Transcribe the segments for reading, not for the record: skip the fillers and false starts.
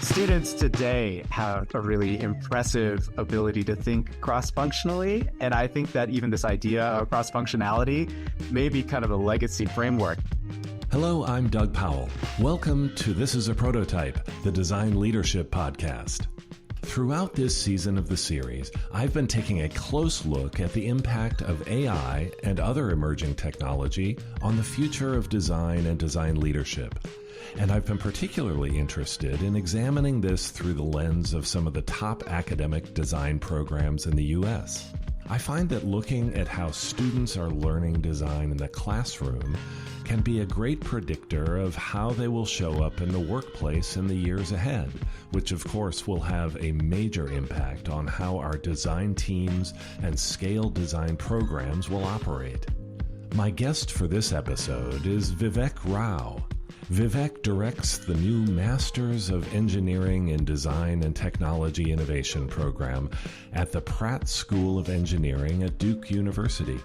Students today have a really impressive ability to think cross-functionally, and I think that even this idea of cross-functionality may be kind of a legacy framework. Hello, I'm Doug Powell. Welcome to This is a Prototype, the Design Leadership Podcast. Throughout this season of the series, I've been taking a close look at the impact of AI and other emerging technology on the future of design and design leadership. And I've been particularly interested in examining this through the lens of some of the top academic design programs in the U.S. I find that looking at how students are learning design in the classroom can be a great predictor of how they will show up in the workplace in the years ahead, which of course will have a major impact on how our design teams and scaled design programs will operate. My guest for this episode is Vivek Rao. Vivek directs the new Masters of Engineering in Design and Technology Innovation program at the Pratt School of Engineering at Duke University.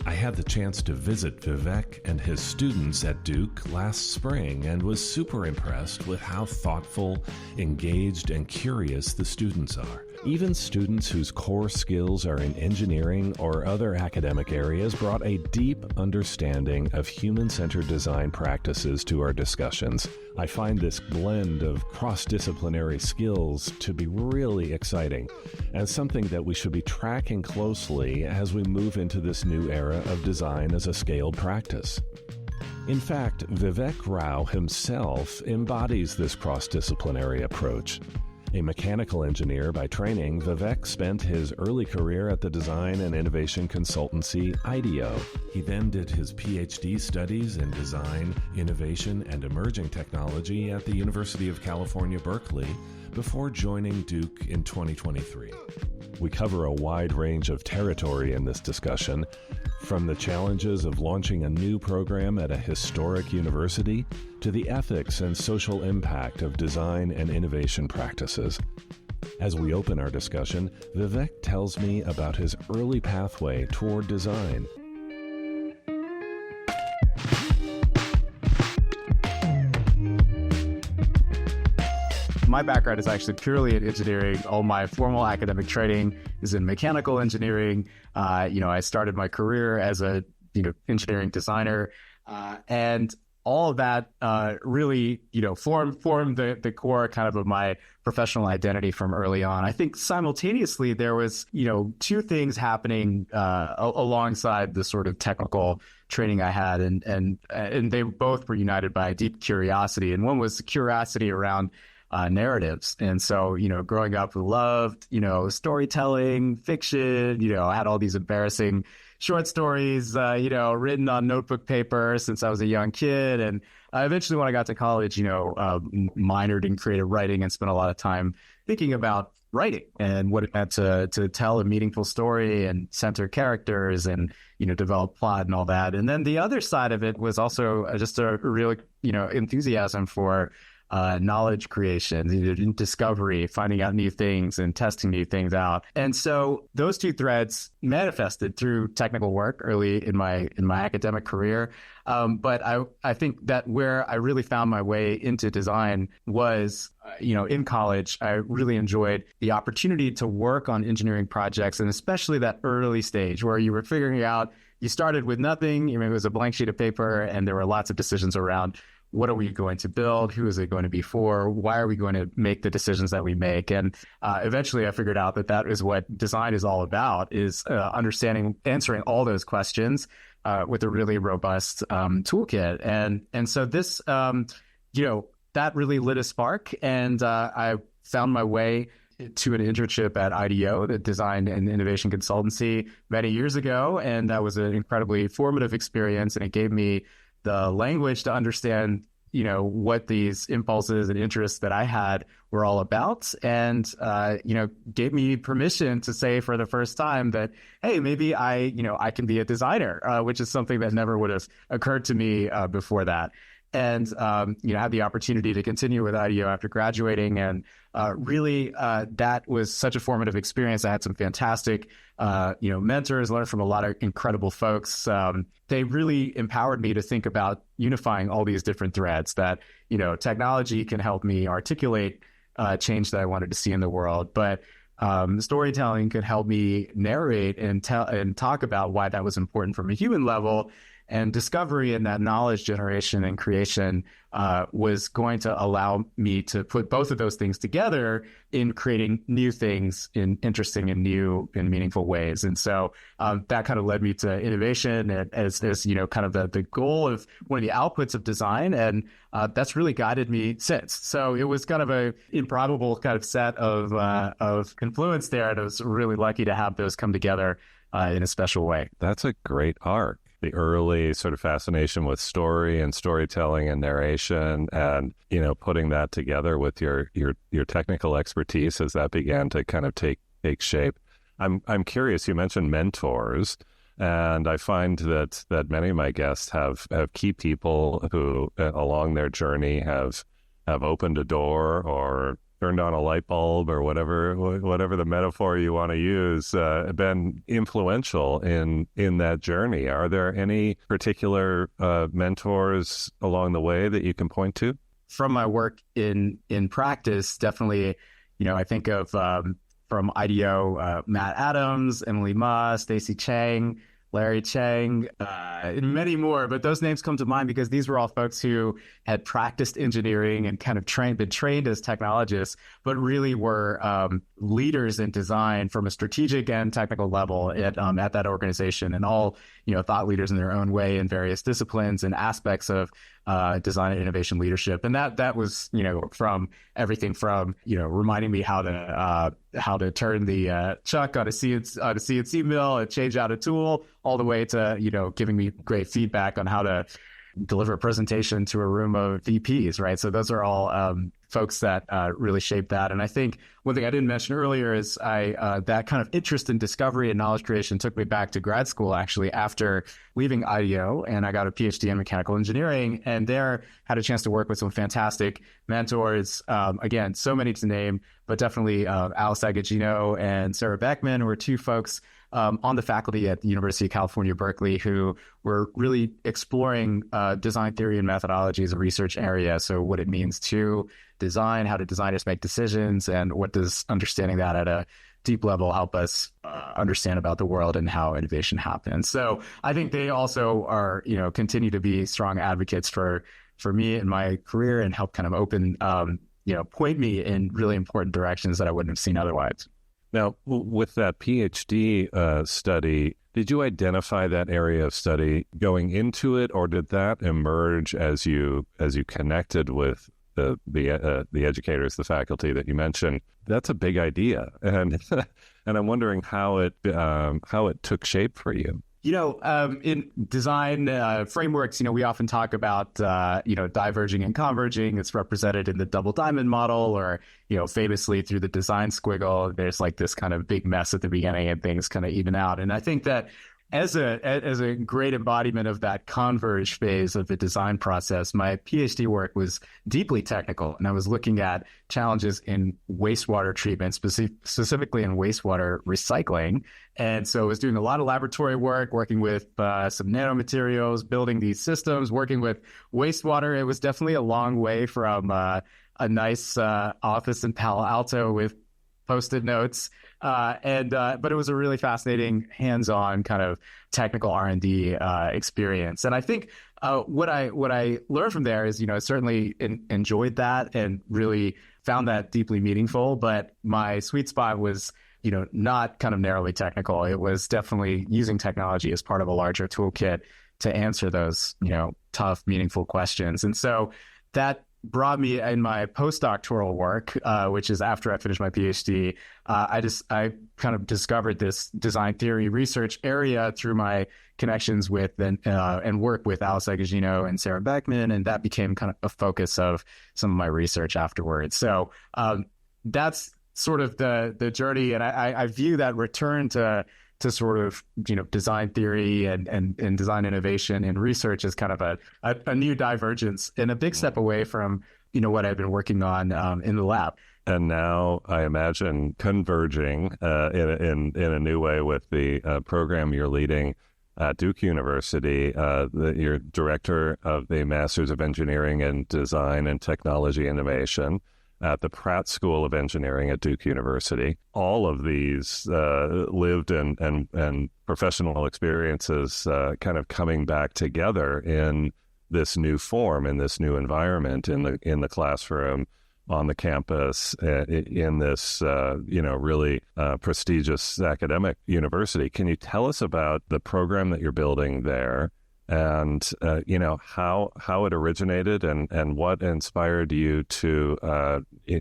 I had the chance to visit Vivek and his students at Duke last spring and was super impressed with how thoughtful, engaged, and curious the students are. Even students whose core skills are in engineering or other academic areas brought a deep understanding of human-centered design practices to our discussions. I find this blend of cross-disciplinary skills to be really exciting and something that we should be tracking closely as we move into this new era of design as a scaled practice. In fact, Vivek Rao himself embodies this cross-disciplinary approach. A mechanical engineer by training, Vivek spent his early career at the design and innovation consultancy IDEO. He then did his PhD studies in design, innovation, and emerging technology at the University of California Berkeley before joining Duke in 2023. We cover a wide range of territory in this discussion, from the challenges of launching a new program at a historic university to the ethics and social impact of design and innovation practices. As we open our discussion, Vivek tells me about his early pathway toward design. My background is actually purely in engineering. All my formal academic training is in mechanical engineering. I started my career as a engineering designer, and all of that really formed the core kind of my professional identity from early on. I think simultaneously there was two things happening alongside the sort of technical training I had, and they both were united by a deep curiosity. And one was the curiosity around narratives. And so, growing up, we loved, storytelling, fiction, I had all these embarrassing short stories, written on notebook paper since I was a young kid. And eventually when I got to college, minored in creative writing and spent a lot of time thinking about writing and what it meant to tell a meaningful story and center characters and, develop plot and all that. And then the other side of it was also just a real, enthusiasm for knowledge creation, discovery, finding out new things and testing new things out. And so those two threads manifested through technical work early in my academic career. But I think that where I really found my way into design was, in college. I really enjoyed the opportunity to work on engineering projects, and especially that early stage where you were figuring out, you started with nothing. It was a blank sheet of paper, and there were lots of decisions around what are we going to build? Who is it going to be for? Why are we going to make the decisions that we make? And eventually I figured out that is what design is all about, is answering all those questions with a really robust toolkit. And so this, that really lit a spark. And I found my way to an internship at IDEO, the Design and Innovation Consultancy, many years ago. And that was an incredibly formative experience. And it gave me the language to understand, what these impulses and interests that I had were all about, and, gave me permission to say for the first time that, hey, maybe I can be a designer, which is something that never would have occurred to me before that. And, had the opportunity to continue with IDEO after graduating. And really, that was such a formative experience. I had some fantastic, mentors, learned from a lot of incredible folks. They really empowered me to think about unifying all these different threads that, technology can help me articulate change that I wanted to see in the world. But storytelling could help me narrate and talk about why that was important from a human level. And discovery and that knowledge generation and creation was going to allow me to put both of those things together in creating new things in interesting and new and meaningful ways. And so that kind of led me to innovation as kind of the goal of one of the outputs of design. And that's really guided me since. So it was kind of a improbable kind of set of confluence there. And I was really lucky to have those come together in a special way. That's a great arc. The early sort of fascination with story and storytelling and narration, and putting that together with your technical expertise as that began to kind of take shape. I'm curious. You mentioned mentors, and I find that many of my guests have key people who along their journey have opened a door or turned on a light bulb or whatever the metaphor you want to use, been influential in that journey. Are there any particular mentors along the way that you can point to? From my work in practice, definitely, I think of from IDEO, Matt Adams, Emily Ma, Stacy Chang, Larry Chang, and many more. But those names come to mind because these were all folks who had practiced engineering and kind of been trained as technologists, but really were leaders in design from a strategic and technical level at that organization, and all thought leaders in their own way in various disciplines and aspects of design and innovation leadership. And that was from everything from reminding me how to turn the chuck on a CNC mill and change out a tool, all the way to giving me great feedback on how to deliver a presentation to a room of VPs, right? So those are all folks that really shaped that. And I think one thing I didn't mention earlier is that kind of interest in discovery and knowledge creation took me back to grad school, actually, after leaving IDEO, and I got a PhD in mechanical engineering, and there had a chance to work with some fantastic mentors. Again, so many to name, but definitely Alice Agagino and Sarah Beckman were two folks on the faculty at the University of California Berkeley who were really exploring design theory and methodology as a research area. So what it means to design, how do designers make decisions, and what does understanding that at a deep level help us understand about the world and how innovation happens. So I think they also are, continue to be strong advocates for me in my career and help kind of open, point me in really important directions that I wouldn't have seen otherwise. Now, with that PhD study, did you identify that area of study going into it, or did that emerge as you connected with the educators, the faculty that you mentioned? That's a big idea, and I'm wondering how it took shape for you. In design frameworks, we often talk about, diverging and converging. It's represented in the double diamond model, or, famously through the design squiggle. There's like this kind of big mess at the beginning and things kind of even out. And I think that as a great embodiment of that converge phase of the design process, my PhD work was deeply technical, and I was looking at challenges in wastewater treatment, specifically in wastewater recycling. And so I was doing a lot of laboratory work, working with some nanomaterials, building these systems, working with wastewater. It was definitely a long way from a nice office in Palo Alto with Post-it notes. But it was a really fascinating hands-on kind of technical R&D experience. And I think what I learned from there is, I certainly enjoyed that and really found that deeply meaningful. But my sweet spot was, not kind of narrowly technical. It was definitely using technology as part of a larger toolkit to answer those, tough, meaningful questions. And so that brought me in my postdoctoral work, which is after I finished my PhD. I kind of discovered this design theory research area through my connections with and work with Alice Agagino and Sarah Beckman, and that became kind of a focus of some of my research afterwards. So that's sort of the journey, and I view that return to sort of design theory and design innovation and research as kind of a new divergence and a big step away from what I've been working on in the lab. And now I imagine converging in a new way with the program you're leading at Duke University. You're director of the Masters of Engineering and Design and Technology Innovation. at the Pratt School of Engineering at Duke University. All of these lived and professional experiences kind of coming back together in this new form, in this new environment, in the classroom, on the campus, in this really prestigious academic university. Can you tell us about the program that you're building there, and how it originated, and what inspired you to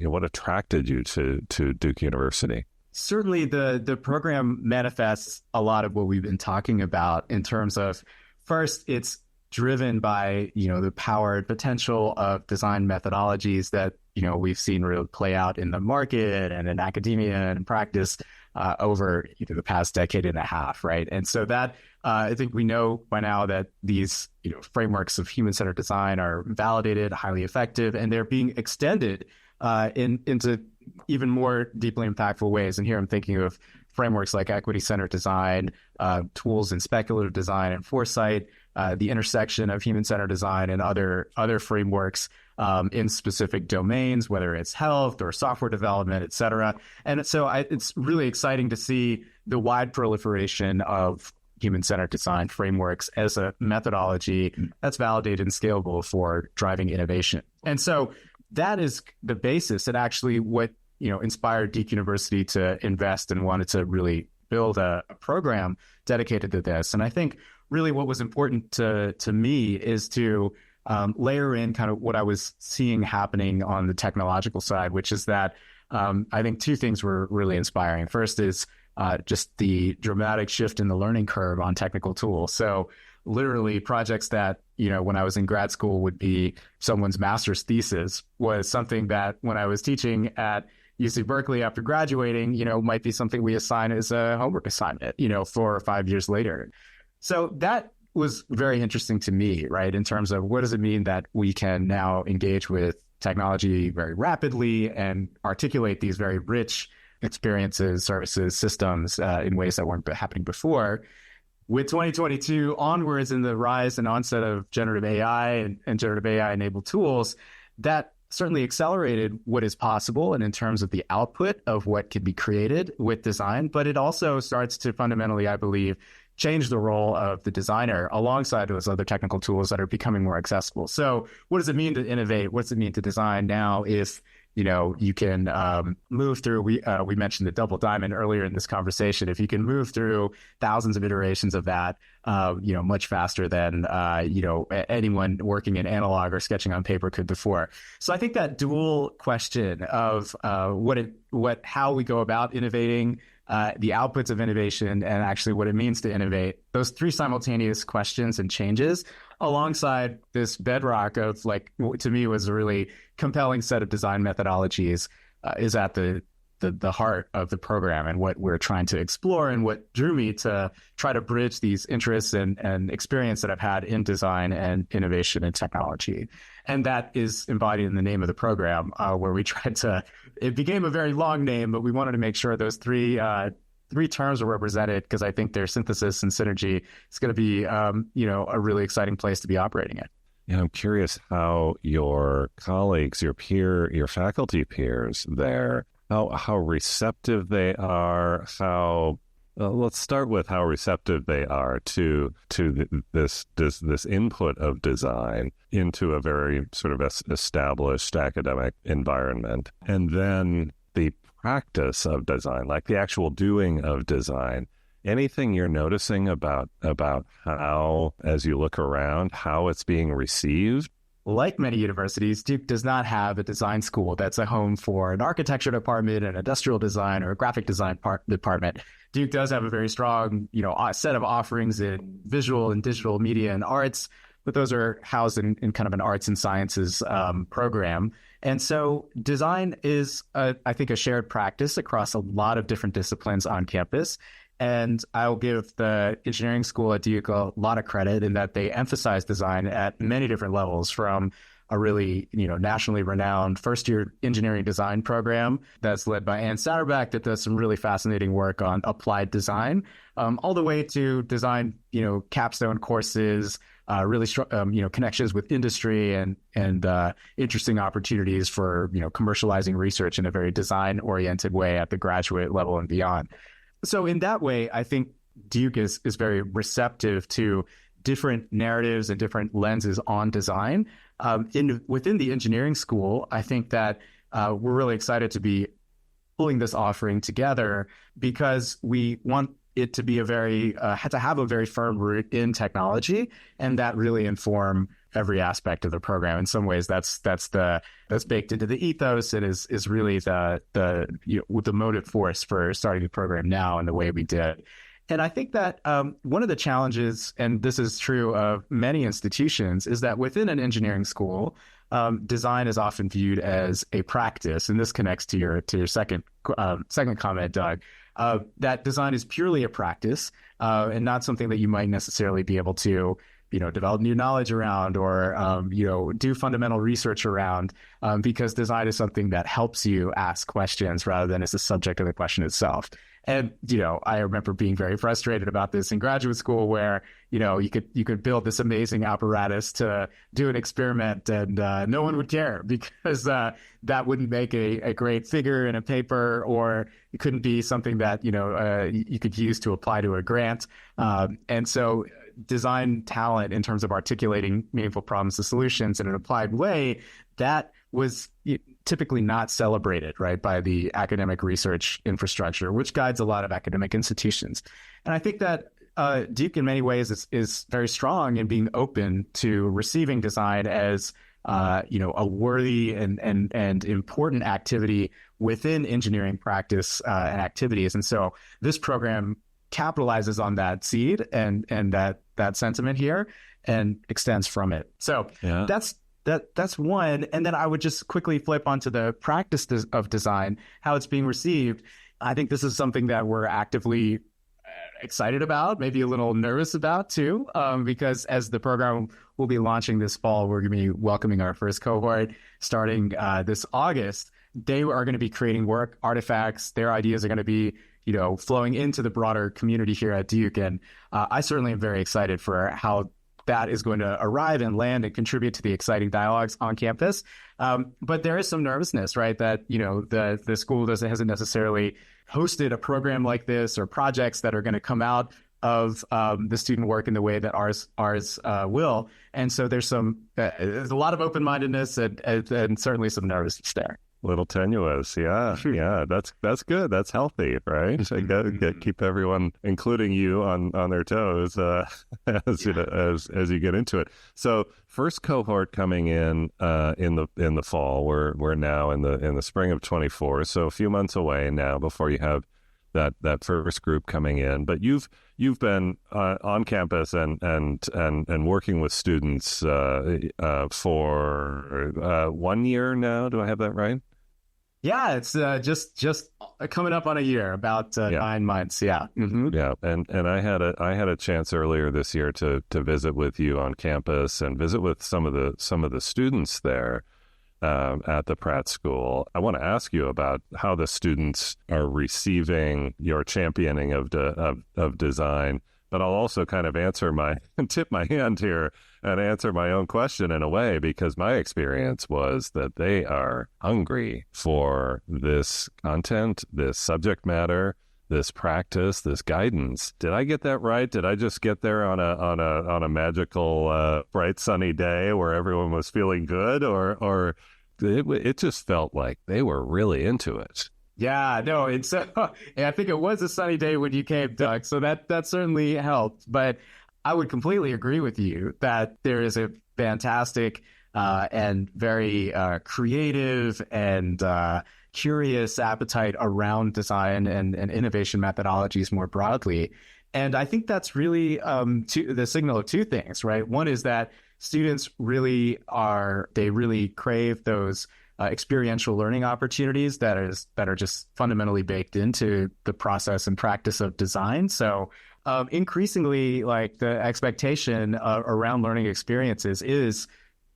what attracted you to Duke University? Certainly, the program manifests a lot of what we've been talking about in terms of, first, it's driven by the power and potential of design methodologies that we've seen really play out in the market and in academia and in practice over the past decade and a half, right? And so that I think we know by now that these frameworks of human-centered design are validated, highly effective, and they're being extended into even more deeply impactful ways. And here I'm thinking of frameworks like equity-centered design, tools in speculative design and foresight, the intersection of human-centered design and other frameworks in specific domains, whether it's health or software development, et cetera. And so it's really exciting to see the wide proliferation of human-centered design frameworks as a methodology that's validated and scalable for driving innovation. And so that is the basis, and actually what inspired Duke University to invest and wanted to really build a program dedicated to this. And I think really what was important to me is to layer in kind of what I was seeing happening on the technological side, which is that I think two things were really inspiring. First is just the dramatic shift in the learning curve on technical tools. So literally projects that, when I was in grad school would be someone's master's thesis was something that when I was teaching at UC Berkeley after graduating, might be something we assign as a homework assignment, 4 or 5 years later. So that was very interesting to me, right? In terms of what does it mean that we can now engage with technology very rapidly and articulate these very rich experiences, services, systems in ways that weren't happening before. With 2022 onwards and the rise and onset of generative AI and generative AI-enabled tools, that certainly accelerated what is possible and in terms of the output of what can be created with design, but it also starts to fundamentally, I believe, change the role of the designer alongside those other technical tools that are becoming more accessible. So what does it mean to innovate? What does it mean to design now if you can move through, we mentioned the double diamond earlier in this conversation. If you can move through thousands of iterations of that, much faster than, anyone working in analog or sketching on paper could before. So I think that dual question of how we go about innovating, the outputs of innovation, and actually what it means to innovate, those three simultaneous questions and changes alongside this bedrock of to me was a really compelling set of design methodologies is at the heart of the program and what we're trying to explore, and what drew me to try to bridge these interests and experience that I've had in design and innovation and technology. And that is embodied in the name of the program, where we tried to, it became a very long name, but we wanted to make sure those three terms are represented, because I think their synthesis and synergy is going to be, a really exciting place to be operating in. And I'm curious how your colleagues, your faculty peers there, how receptive they are, let's start with how receptive they are to this input of design into a very sort of established academic environment, and then the practice of design, like the actual doing of design. Anything you're noticing about how, as you look around, how it's being received? Like many universities, Duke does not have a design school that's a home for an architecture department, an industrial design, or a graphic design department. Duke does have a very strong, set of offerings in visual and digital media and arts, but those are housed in kind of an arts and sciences program. And so design is, I think, a shared practice across a lot of different disciplines on campus. And I'll give the engineering school at Duke a lot of credit in that they emphasize design at many different levels, from a really, nationally renowned first-year engineering design program that's led by Ann Satterbeck that does some really fascinating work on applied design, all the way to design, capstone courses really strong, connections with industry and interesting opportunities for, commercializing research in a very design-oriented way at the graduate level and beyond. So in that way, I think Duke is very receptive to different narratives and different lenses on design. Within the engineering school, I think that we're really excited to be pulling this offering together because we want it to be to have a very firm root in technology, and that really inform every aspect of the program. In some ways, that's baked into the ethos. It is really the motive force for starting the program now in the way we did. And I think that one of the challenges, and this is true of many institutions, is that within an engineering school, design is often viewed as a practice, and this connects to your second comment, Doug. That design is purely a practice and not something that you might necessarily be able to, develop new knowledge around or do fundamental research around, because design is something that helps you ask questions rather than as the subject of the question itself. And, I remember being very frustrated about this in graduate school where, you could build this amazing apparatus to do an experiment and no one would care because that wouldn't make a great figure in a paper, or it couldn't be something that, you could use to apply to a grant. And so design talent in terms of articulating meaningful problems to solutions in an applied way, that was typically not celebrated, right, by the academic research infrastructure, which guides a lot of academic institutions. And I think that Duke in many ways is very strong in being open to receiving design as a worthy and important activity within engineering practice and activities. And so this program capitalizes on that seed and that sentiment here and extends from it. So that's one. And then I would just quickly flip onto the practice of design, how it's being received. I think this is something that we're actively excited about, maybe a little nervous about too, because as the program will be launching this fall, we're going to be welcoming our first cohort starting this August. They are going to be creating work artifacts. Their ideas are going to be flowing into the broader community here at Duke. And I certainly am very excited for how that is going to arrive and land and contribute to the exciting dialogues on campus. But there is some nervousness, right? That, the school hasn't necessarily hosted a program like this or projects that are going to come out of the student work in the way that ours will. And so there's a lot of open-mindedness and certainly some nervousness there. Little tenuous, yeah. That's good. That's healthy, right? Keep everyone, including you, on their toes as you get into it. So, first cohort coming in the fall. We're now in the spring of 24. So a few months away now before you have that first group coming in. But you've been on campus and working with students for 1 year now. Do I have that right? Yeah, it's just coming up on a year, about 9 months. Yeah, yeah, and I had a chance earlier this year to visit with you on campus and visit with some of the students there at the Pratt School. I want to ask you about how the students are receiving your championing of design, but I'll also kind of tip my hand here and answer my own question in a way, because my experience was that they are hungry for this content, this subject matter, this practice, this guidance. Did I get that right? Did I just get there on a magical, bright, sunny day where everyone was feeling good, or it just felt like they were really into it? Yeah, no, I think it was a sunny day when you came, Doug, so that certainly helped. But I would completely agree with you that there is a fantastic and very creative and curious appetite around design and innovation methodologies more broadly. And I think that's really the signal of two things, right? One is that students really crave those experiential learning opportunities that are just fundamentally baked into the process and practice of design. So increasingly, like, the expectation around learning experiences is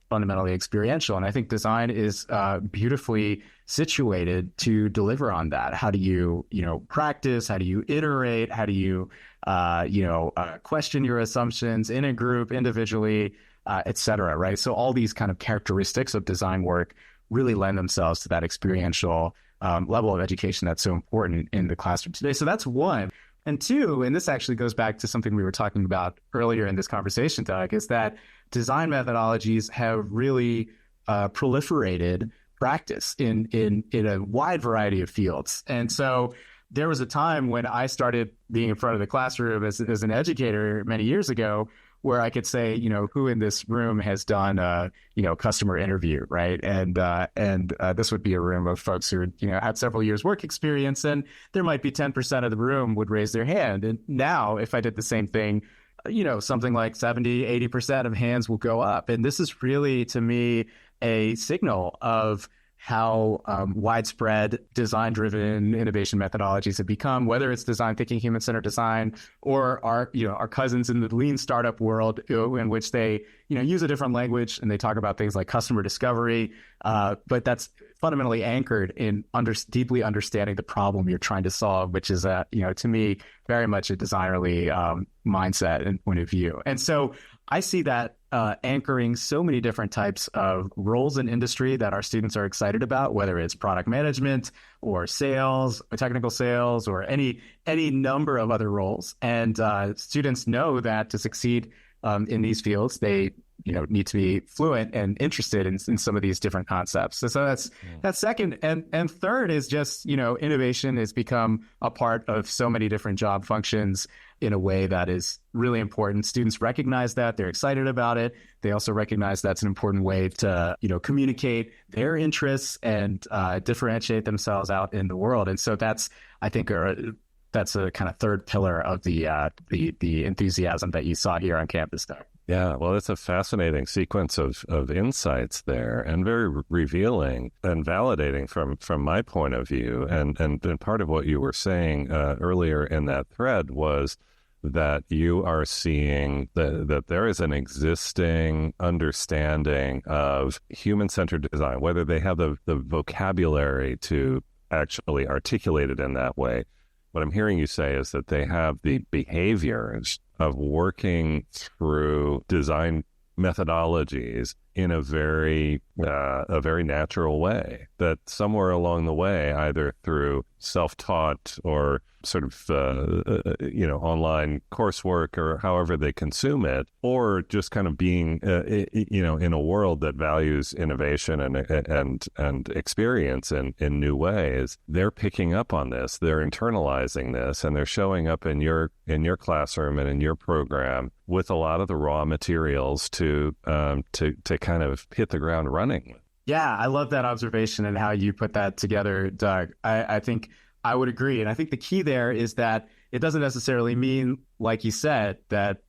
fundamentally experiential. And I think design is beautifully situated to deliver on that. How do you, practice? How do you iterate? How do you, question your assumptions in a group, individually, et cetera, right? So all these kind of characteristics of design work really lend themselves to that experiential level of education that's so important in the classroom today. So that's one. And two, and this actually goes back to something we were talking about earlier in this conversation, Doug, is that design methodologies have really proliferated practice in a wide variety of fields. And so there was a time when I started being in front of the classroom as an educator many years ago, where I could say, who in this room has done a, customer interview, right? And this would be a room of folks who, had several years work experience, and there might be 10% of the room would raise their hand. And now if I did the same thing, something like 70, 80% of hands will go up. And this is really, to me, a signal of how widespread design-driven innovation methodologies have become, whether it's design thinking, human-centered design, or our cousins in the lean startup world, in which they use a different language and they talk about things like customer discovery, but that's fundamentally anchored in deeply understanding the problem you're trying to solve, which is to me very much a designerly mindset and point of view. And so I see that anchoring so many different types of roles in industry that our students are excited about, whether it's product management or sales or technical sales or any number of other roles. And students know that to succeed in these fields, they need to be fluent and interested in some of these different concepts. So that's second. And third is just, innovation has become a part of so many different job functions in a way that is really important. Students recognize that, they're excited about it. They also recognize that's an important way to, communicate their interests and differentiate themselves out in the world. And so that's, I think, that's a kind of third pillar of the enthusiasm that you saw here on campus, Doug. Yeah, well, it's a fascinating sequence of insights there, and very revealing and validating from my point of view. And part of what you were saying earlier in that thread was that you are seeing that there is an existing understanding of human-centered design, whether they have the vocabulary to actually articulate it in that way. What I'm hearing you say is that they have the behaviors of working through design methodologies in a very natural way, that somewhere along the way, either through self-taught or sort of online coursework or however they consume it, or just kind of being in a world that values innovation and experience in new ways, they're picking up on this, they're internalizing this, and they're showing up in your classroom and in your program with a lot of the raw materials to kind of hit the ground running. Yeah, I love that observation and how you put that together, Doug. I think I would agree. And I think the key there is that it doesn't necessarily mean, like you said, that,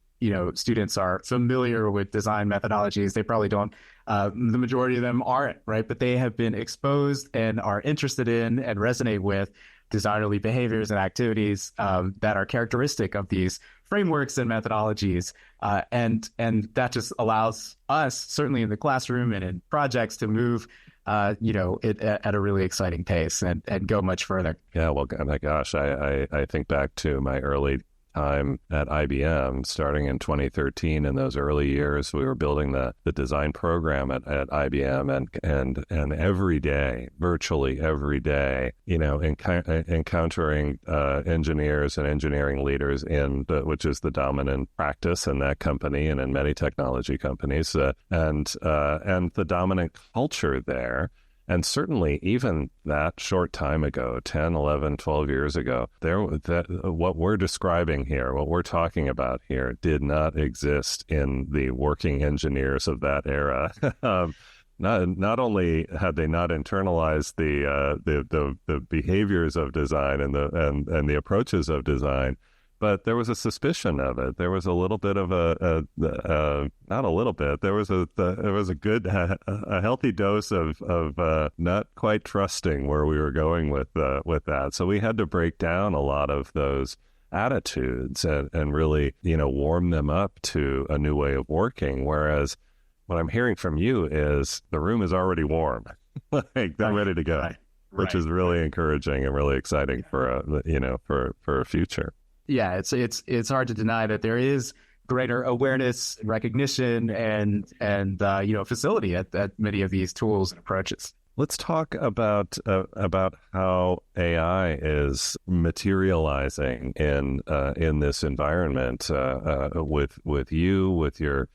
students are familiar with design methodologies. They probably don't. The majority of them aren't, right? But they have been exposed and are interested in and resonate with designerly behaviors and activities that are characteristic of these frameworks and methodologies. And that just allows us, certainly in the classroom and in projects, to move at a really exciting pace and go much further. Yeah, well, my gosh, I think back to my early time at IBM, starting in 2013. In those early years, we were building the design program at IBM, and every day, virtually every day, encountering engineers and engineering leaders which is the dominant practice in that company and in many technology companies, and the dominant culture there. And certainly even that short time ago, 10, 11, 12 years ago, what we're describing here, what we're talking about here, did not exist in the working engineers of that era. Not only had they not internalized the behaviors of design and the approaches of design, but there was a suspicion of it. There was a little bit of not a little bit. There was a healthy dose of not quite trusting where we were going with that. So we had to break down a lot of those attitudes and really warm them up to a new way of working. Whereas what I'm hearing from you is the room is already warm, like they're ready to go, which is really encouraging and really exciting for a future. Yeah, it's hard to deny that there is greater awareness, recognition, and facility at many of these tools and approaches. Let's talk about how AI is materializing in this environment with you, with your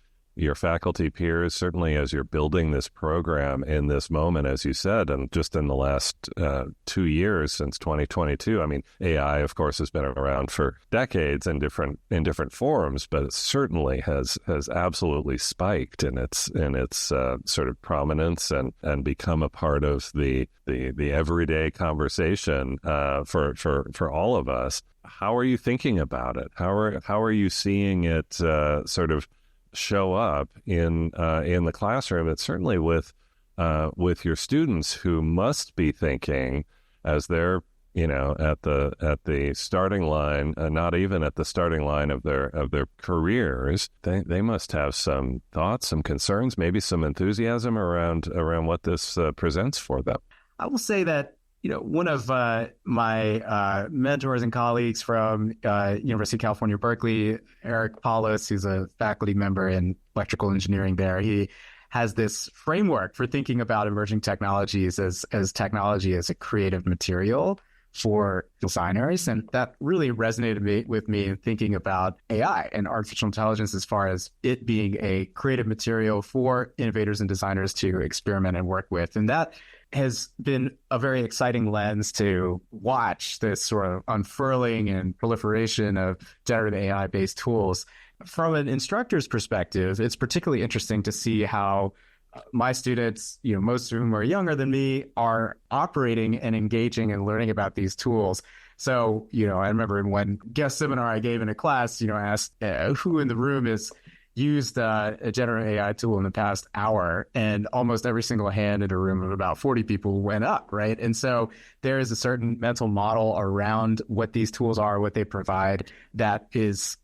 faculty peers, certainly as you're building this program in this moment, as you said, and just in the last 2 years since 2022. I mean, AI, of course, has been around for decades in different forms, but it certainly has absolutely spiked in its sort of prominence and become a part of the everyday conversation for all of us. How are you thinking about it? How are you seeing it sort of show up in the classroom? It's certainly with your students who must be thinking as they're at the starting line, not even at the starting line of their careers. They must have some thoughts, some concerns, maybe some enthusiasm around what this presents for them. I will say that one of my mentors and colleagues from University of California Berkeley, Eric Paulus, who's a faculty member in electrical engineering there, he has this framework for thinking about emerging technologies as technology as a creative material for designers. And that really resonated with me in thinking about AI and artificial intelligence as far as it being a creative material for innovators and designers to experiment and work with. And that has been a very exciting lens to watch this sort of unfurling and proliferation of generative AI-based tools. From an instructor's perspective, it's particularly interesting to see how my students, most of whom are younger than me, are operating and engaging and learning about these tools. So, I remember in one guest seminar I gave in a class, I asked who in the room has used a generative AI tool in the past hour, and almost every single hand in a room of about 40 people went up, right? And so there is a certain mental model around what these tools are, what they provide, that is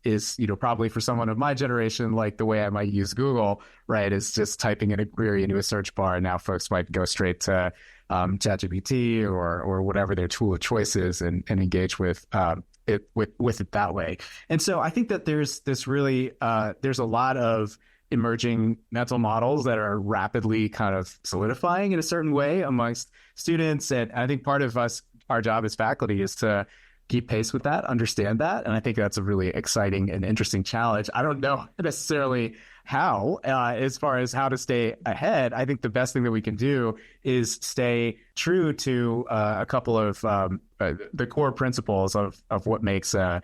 probably for someone of my generation, like the way I might use Google, right, is just typing in a query into a search bar. Now folks might go straight to ChatGPT or whatever their tool of choice is and engage with it that way. And so I think that there's a lot of emerging mental models that are rapidly kind of solidifying in a certain way amongst students. And I think part of our job as faculty is to keep pace with that, understand that. And I think that's a really exciting and interesting challenge. I don't know necessarily how, as far as how to stay ahead. I think the best thing that we can do is stay true to a couple of the core principles of what makes a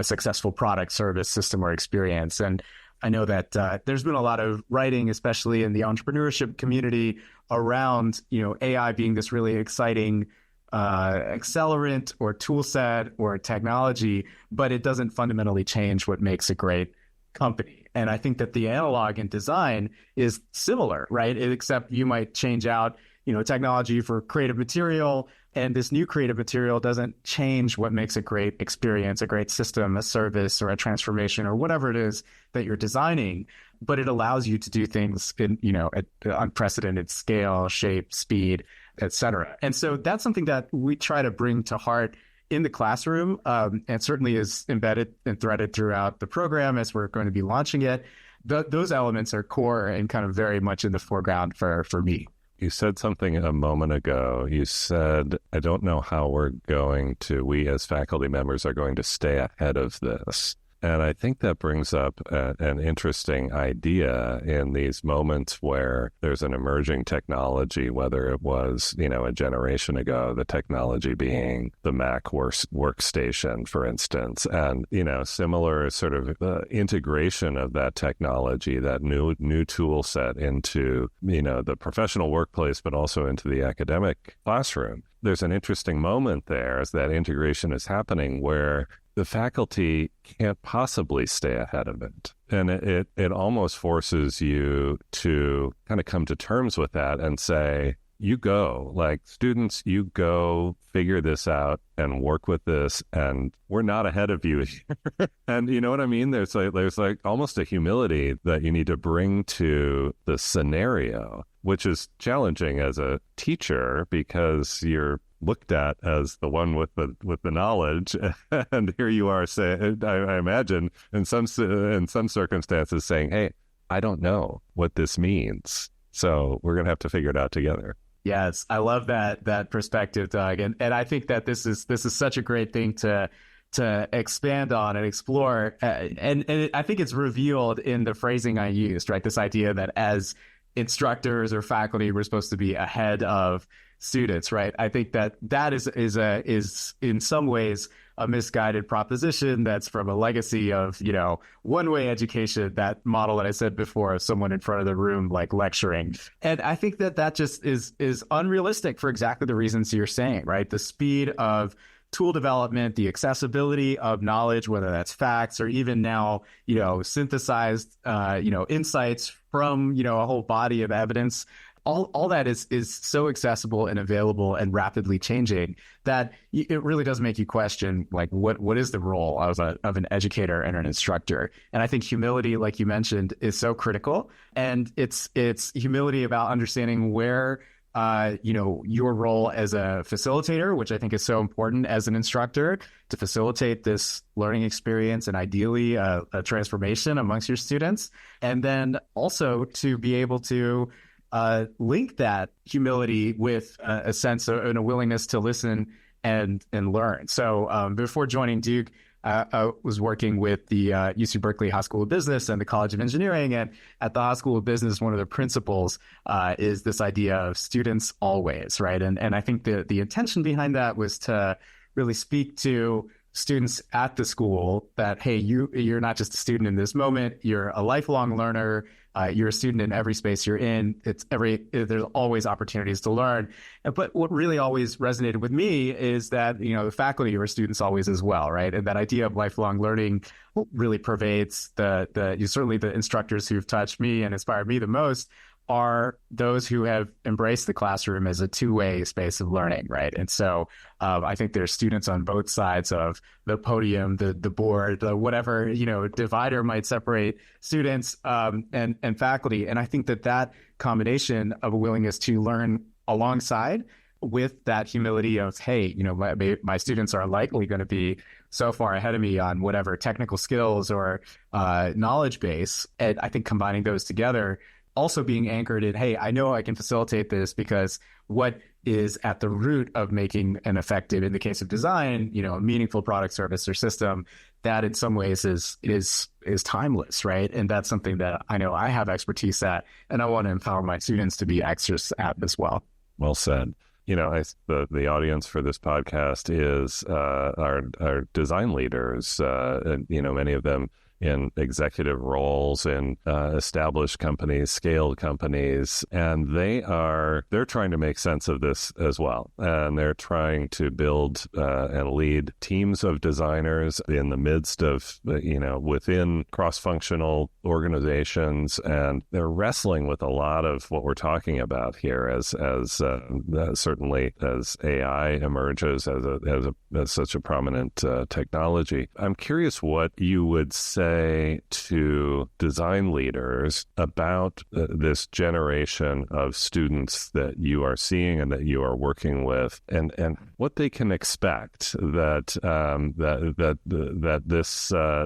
successful product, service, system, or experience. And I know that there's been a lot of writing, especially in the entrepreneurship community, around AI being this really exciting accelerant or tool set or technology, but it doesn't fundamentally change what makes a great company. And I think that the analog in design is similar, right? Except you might change out, technology for creative material, and this new creative material doesn't change what makes a great experience, a great system, a service, or a transformation, or whatever it is that you're designing. But it allows you to do things in, at unprecedented scale, shape, speed, et cetera. And so that's something that we try to bring to heart in the classroom, and certainly is embedded and threaded throughout the program as we're going to be launching it. Those elements are core and kind of very much in the foreground for me. You said something a moment ago. You said, I don't know how we as faculty members are going to stay ahead of this. And I think that brings up an interesting idea in these moments where there's an emerging technology, whether it was, a generation ago, the technology being the Mac workstation, for instance, and, similar sort of integration of that technology, that new tool set into, the professional workplace, but also into the academic classroom. There's an interesting moment there as that integration is happening where the faculty can't possibly stay ahead of it. And it almost forces you to kind of come to terms with that and say, you go, like students, you go figure this out and work with this, and we're not ahead of you. And you know what I mean? There's like almost a humility that you need to bring to the scenario, which is challenging as a teacher because you're looked at as the one with the knowledge, and here you are saying, I imagine in some circumstances saying, "Hey, I don't know what this means, so we're gonna have to figure it out together." Yes, I love that perspective, Doug, and I think that this is such a great thing to expand on and explore, and I think it's revealed in the phrasing I used, right? This idea that as instructors or faculty, we're supposed to be ahead of students, right? I think that is in some ways a misguided proposition that's from a legacy of, one-way education, that model that I said before of someone in front of the room, like lecturing. And I think that just is unrealistic for exactly the reasons you're saying, right? The speed of tool development, the accessibility of knowledge, whether that's facts or even now, synthesized, insights from, a whole body of evidence. All that is so accessible and available and rapidly changing that it really does make you question, like, what is the role of an educator and an instructor? And I think humility, like you mentioned, is so critical. And it's humility about understanding where your role as a facilitator, which I think is so important as an instructor, to facilitate this learning experience and ideally a transformation amongst your students. And then also to be able to link that humility with a sense of, and a willingness to listen and learn. So before joining Duke, I was working with the UC Berkeley High School of Business and the College of Engineering. And at the High School of Business, one of the principles is this idea of students always, right? And I think the intention behind that was to really speak to students at the school that, hey, you're not just a student in this moment, you're a lifelong learner. You're a student in every space you're in. There's always opportunities to learn. But what really always resonated with me is that, the faculty are students always as well, right? And that idea of lifelong learning really pervades certainly the instructors who've touched me and inspired me the most are those who have embraced the classroom as a two-way space of learning, right? And so I think there's students on both sides of the podium, the board, the whatever, divider might separate students and faculty. And I think that combination of a willingness to learn alongside with that humility of, hey, my students are likely going to be so far ahead of me on whatever technical skills or knowledge base. And I think combining those together, also being anchored in, hey, I know I can facilitate this because what is at the root of making an effective, in the case of design, a meaningful product, service, or system, that in some ways is timeless, right? And that's something that I know I have expertise at, and I want to empower my students to be experts at as well. Well said. The audience for this podcast is our design leaders, many of them in executive roles in established companies, scaled companies, and they're trying to make sense of this as well. And they're trying to build and lead teams of designers in the midst of, within cross-functional organizations. And they're wrestling with a lot of what we're talking about here as certainly as AI emerges as such a prominent technology. I'm curious what you would say to design leaders about this generation of students that you are seeing and that you are working with, and what they can expect that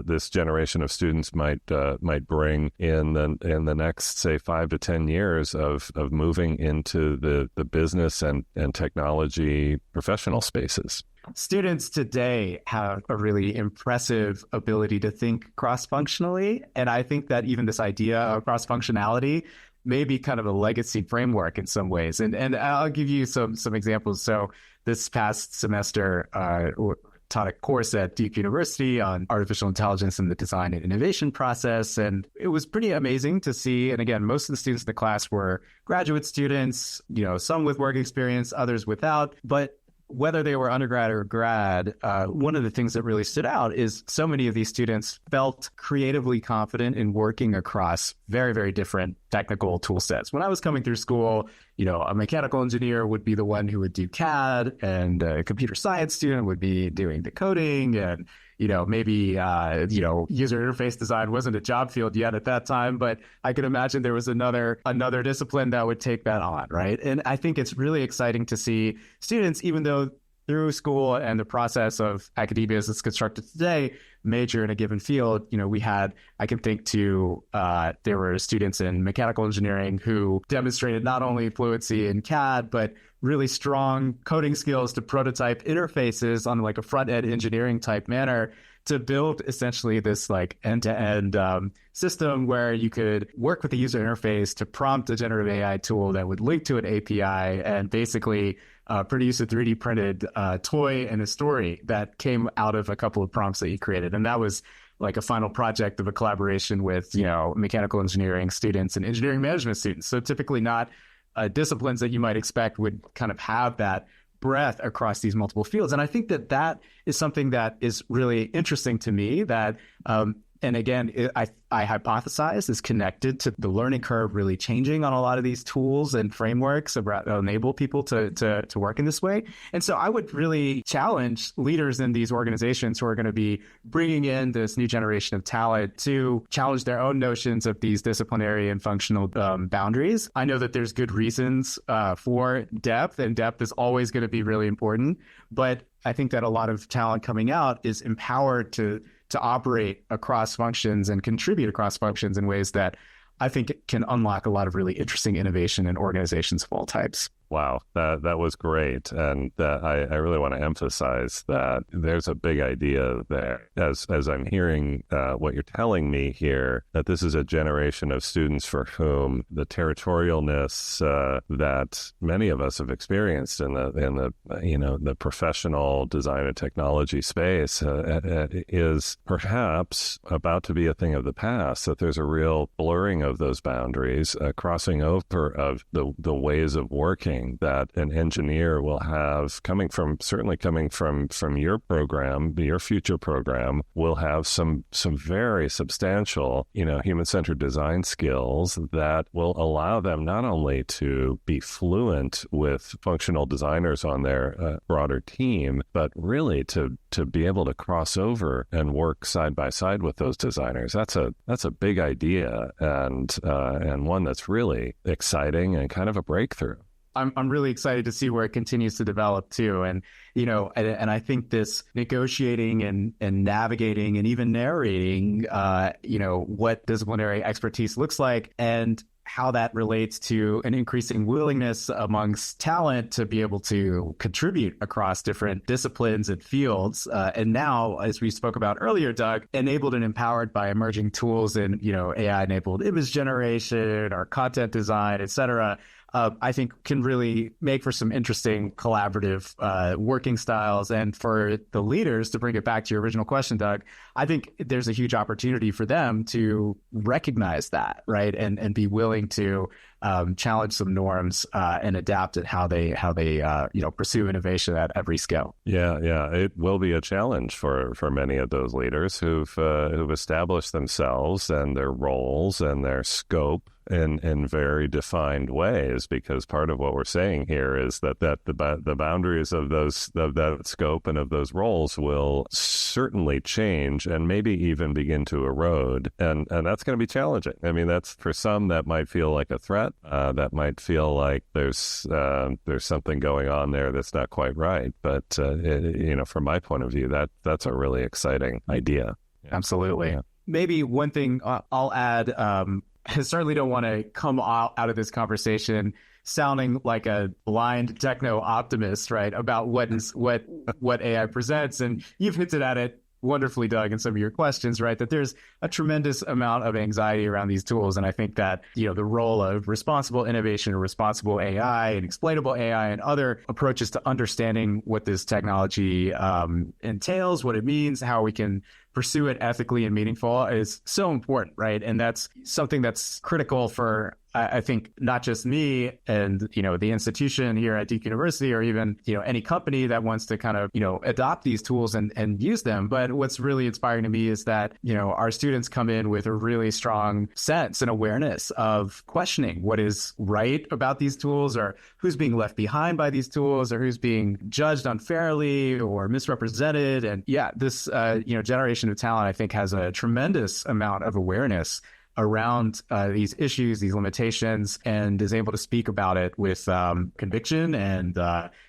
this generation of students might bring in the next, say, 5 to 10 years of moving into the business and technology professional spaces. Students today have a really impressive ability to think cross-functionally. And I think that even this idea of cross-functionality may be kind of a legacy framework in some ways. And I'll give you some examples. So this past semester, taught a course at Duke University on artificial intelligence and the design and innovation process. And it was pretty amazing to see. And again, most of the students in the class were graduate students, some with work experience, others without. But whether they were undergrad or grad, one of the things that really stood out is so many of these students felt creatively confident in working across very, very different technical tool sets. When I was coming through school, a mechanical engineer would be the one who would do CAD, and a computer science student would be doing the coding, and maybe user interface design wasn't a job field yet at that time, but I could imagine there was another discipline that would take that on, right? And I think it's really exciting to see students, even though through school and the process of academia as it's constructed today, major in a given field, I can think there were students in mechanical engineering who demonstrated not only fluency in CAD, but really strong coding skills to prototype interfaces on like a front-end engineering type manner to build essentially this like end-to-end system where you could work with the user interface to prompt a generative AI tool that would link to an API and basically produce a 3D printed toy and a story that came out of a couple of prompts that you created. And that was like a final project of a collaboration with, mechanical engineering students and engineering management students. So typically not disciplines that you might expect would kind of have that breadth across these multiple fields. And I think that is something that is really interesting to me that, and again, I hypothesize is connected to the learning curve really changing on a lot of these tools and frameworks that enable people to work in this way. And so I would really challenge leaders in these organizations who are going to be bringing in this new generation of talent to challenge their own notions of these disciplinary and functional boundaries. I know that there's good reasons for depth, and depth is always going to be really important. But I think that a lot of talent coming out is empowered to operate across functions and contribute across functions in ways that I think can unlock a lot of really interesting innovation in organizations of all types. Wow, that was great. And I really want to emphasize that there's a big idea there. As I'm hearing what you're telling me here, that this is a generation of students for whom the territorialness that many of us have experienced in the professional design and technology space is perhaps about to be a thing of the past, that there's a real blurring of those boundaries, crossing over of the ways of working that an engineer will have coming from your program, your future program, will have some very substantial, human-centered design skills that will allow them not only to be fluent with functional designers on their broader team, but really to be able to cross over and work side by side with those designers. That's a big idea and one that's really exciting and kind of a breakthrough. I'm really excited to see where it continues to develop too. And, and I think this negotiating and navigating and even narrating, what disciplinary expertise looks like and how that relates to an increasing willingness amongst talent to be able to contribute across different disciplines and fields. And now, as we spoke about earlier, Doug, enabled and empowered by emerging tools in, AI-enabled image generation or content design, et cetera, I think can really make for some interesting collaborative working styles. And for the leaders, to bring it back to your original question, Doug, I think there's a huge opportunity for them to recognize that, right? And be willing to challenge some norms and adapt at how they pursue innovation at every scale. Yeah, it will be a challenge for many of those leaders who've established themselves and their roles and their scope in very defined ways, because part of what we're saying here is that the boundaries of that scope and of those roles will certainly change and maybe even begin to erode, and that's going to be challenging. I mean, that's for some that might feel like a threat, that might feel like there's something going on there that's not quite right. But from my point of view, that's a really exciting idea. Absolutely. Yeah. Maybe one thing I'll add. I certainly don't want to come out of this conversation sounding like a blind techno optimist, right, about what AI presents. And you've hinted at it wonderfully, Doug, in some of your questions, right, that there's a tremendous amount of anxiety around these tools. And I think that, the role of responsible innovation, responsible AI and explainable AI and other approaches to understanding what this technology entails, what it means, how we can pursue it ethically and meaningful is so important, right? And that's something that's critical for I think not just me and, the institution here at Duke University, or even, any company that wants to kind of, adopt these tools and use them. But what's really inspiring to me is that, our students come in with a really strong sense and awareness of questioning what is right about these tools, or who's being left behind by these tools, or who's being judged unfairly or misrepresented. And this, generation of talent, I think, has a tremendous amount of awareness around these issues, these limitations, and is able to speak about it with conviction and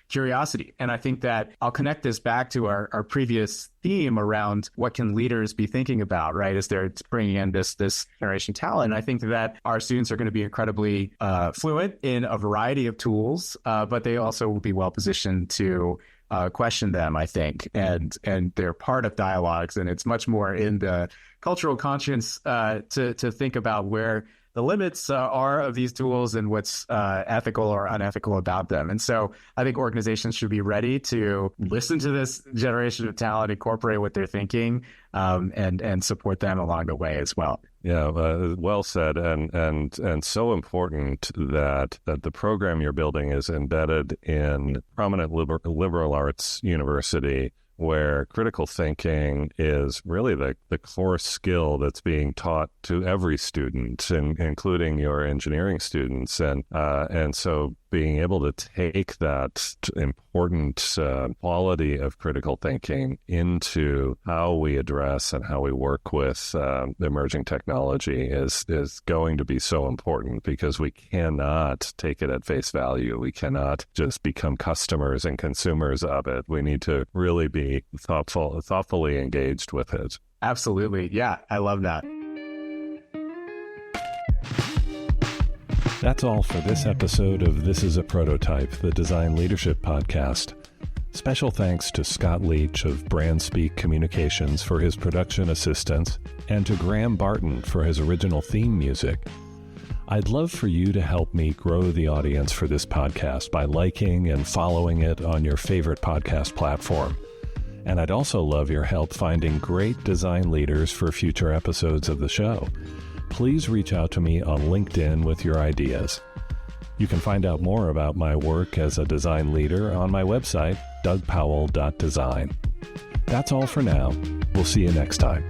curiosity. And I think that I'll connect this back to our previous theme around what can leaders be thinking about, right, as they're bringing in this generation talent. And I think that our students are going to be incredibly fluent in a variety of tools, but they also will be well positioned to question them, I think, and they're part of dialogues, and it's much more in the cultural conscience to think about where the limits are of these tools and what's ethical or unethical about them. And so I think organizations should be ready to listen to this generation of talent, incorporate what they're thinking, and support them along the way as well. Yeah, well said, and so important that the program you're building is embedded in prominent liberal arts university, where critical thinking is really the core skill that's being taught to every student, including your engineering students, and so being able to take that important quality of critical thinking into how we address and how we work with emerging technology is going to be so important, because we cannot take it at face value. We cannot just become customers and consumers of it. We need to really be thoughtfully engaged with it. Absolutely. Yeah, I love that. That's all for this episode of This is a Prototype, the Design Leadership Podcast. Special thanks to Scott Leach of Brandspeak Communications for his production assistance, and to Graham Barton for his original theme music. I'd love for you to help me grow the audience for this podcast by liking and following it on your favorite podcast platform. And I'd also love your help finding great design leaders for future episodes of the show. Please reach out to me on LinkedIn with your ideas. You can find out more about my work as a design leader on my website, dougpowell.design. That's all for now. We'll see you next time.